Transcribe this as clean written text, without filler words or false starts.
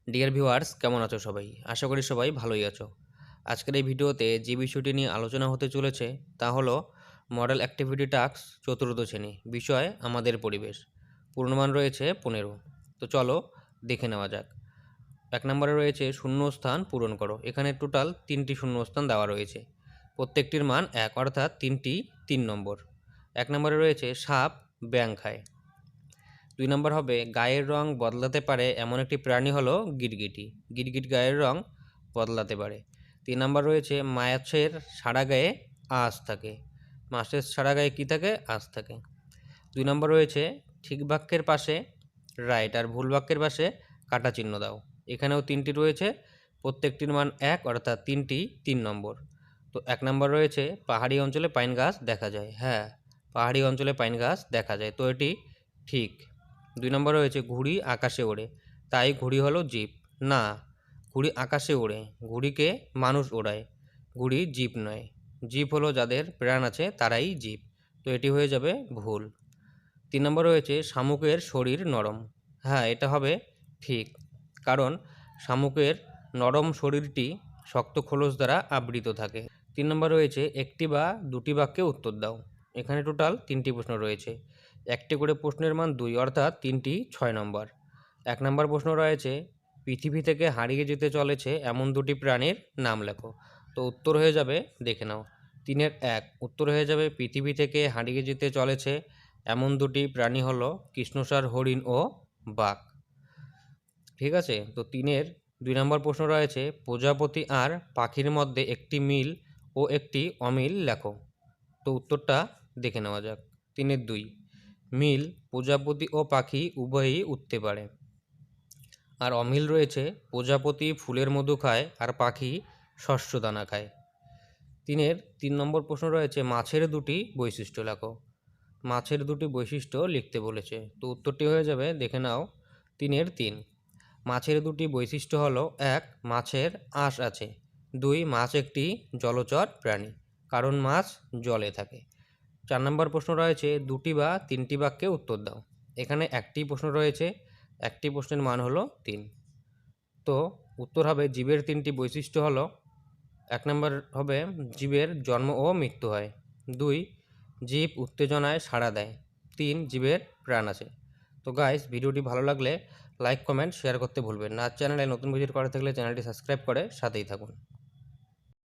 Dear viewers, কেমন আছো সবাই? আশা করি সবাই ভালোই আছো। আজকের এই ভিডিওতে যে বিষয়টি নিয়ে আলোচনা হতে চলেছে তা হলো মডেল অ্যাক্টিভিটি টাস্ক চতুর্থ শ্রেণী, বিষয় আমাদের পরিবেশ। পূর্ণমান রয়েছে 15। তো চলো দেখে নেওয়া যাক। 1 নম্বরে রয়েছে শূন্যস্থান পূরণ করো। এখানে টোটাল 3টি শূন্যস্থান দেওয়া রয়েছে, প্রত্যেকটির মান 1, অর্থাৎ 3টি 3 নম্বর। 1 নম্বরে রয়েছে সাপ ব্যাঙ খায়। 2 নম্বর হবে গায়ের রং বদলাতে পারে এমন একটি প্রাণী হলো গিরগিটি। গিরগিট গায়ের রং বদলাতে পারে। 3 নম্বর রয়েছে মাছের সারা গায়ে আঁশ থাকে। মাছের সারা গায়ে কী থাকে? আঁশ থাকে। 2 নম্বর রয়েছে ঠিক বাক্যের পাশে রাইট আর ভুল বাক্যের পাশে কাটা চিহ্ন দাও। এখানেও 3টি রয়েছে, প্রত্যেকটির মান 1, অর্থাৎ 3টি 3 নম্বর। তো 1 নম্বর রয়েছে পাহাড়ি অঞ্চলে পাইন গাছ দেখা যায়। হ্যাঁ, পাহাড়ি অঞ্চলে পাইন গাছ দেখা যায়, তো এটি ঠিক। 2 নম্বর রয়েছে ঘুড়ি আকাশে ওড়ে, তাই ঘুড়ি হলো জীব। না, ঘুড়ি আকাশে ওড়ে, ঘুড়িকে মানুষ ওড়ায়, ঘুড়ি জীব নয়। জীব হলো যাদের প্রাণ আছে তারাই জীব, তো এটি হয়ে যাবে ভুল। 3 নম্বর রয়েছে শামুকের শরীর নরম। হ্যাঁ, এটা হবে ঠিক, কারণ শামুকের নরম শরীরটি শক্ত খোলস দ্বারা আবৃত থাকে। 3 নম্বর রয়েছে একটি বা দুটি বাক্যে উত্তর দাও। এখানে টোটাল 3টি প্রশ্ন রয়েছে, একটি করে প্রশ্নের মান 2, অর্থাৎ 3টি 6 নম্বর। 1 নম্বর প্রশ্ন রয়েছে পৃথিবী থেকে হারিয়ে যেতে চলেছে এমন দুটি প্রাণীর নাম লেখো। তো উত্তর হয়ে যাবে, দেখে নাও, 3-এর 1 উত্তর হয়ে যাবে পৃথিবী থেকে হারিয়ে যেতে চলেছে এমন দুটি প্রাণী হলো কৃষ্ণসার হরিণ ও বাঘ। ঠিক আছে, তো 3-এর 2 নম্বর প্রশ্ন রয়েছে প্রজাপতি আর পাখির মধ্যে একটি মিল ও একটি অমিল লেখো। তো উত্তরটা দেখে নেওয়া যাক। 3-এর 2 মিল, প্রজাপতি ও পাখি উভয়ই উঠতে পারে। আর অমিল রয়েছে প্রজাপতি ফুলের মধু খায় আর পাখি শস্য দানা খায়। 3-এর 3 নম্বর প্রশ্ন রয়েছে মাছের দুটি বৈশিষ্ট্য লেখো। মাছের দুটি বৈশিষ্ট্য লিখতে বলেছে, তো উত্তরটি হয়ে যাবে, দেখে নাও, 3-এর 3 মাছের দুটি বৈশিষ্ট্য হলো 1 মাছের আঁশ আছে, 2 মাছ একটি জলচর প্রাণী, কারণ মাছ জলে থাকে। 4 নম্বর প্রশ্ন রয়েছে দুটি বা তিনটি বাক্যে উত্তর দাও। এখানে একটি প্রশ্ন রয়েছে, একটি প্রশ্নের মান হলো 3। তো উত্তর হবে জীবের 3টি বৈশিষ্ট্য হলো, 1 নম্বর হবে জীবের জন্ম ও মৃত্যু হয়, 2 জীব উত্তেজনায় সাড়া দেয়, 3 জীবের প্রাণ আছে। তো গাইস, ভিডিওটি ভালো লাগলে লাইক, কমেন্ট, শেয়ার করতে ভুলবেন না। চ্যানেলে নতুন ভিজিট করে থাকলে চ্যানেলটি সাবস্ক্রাইব করে সাথেই থাকুন।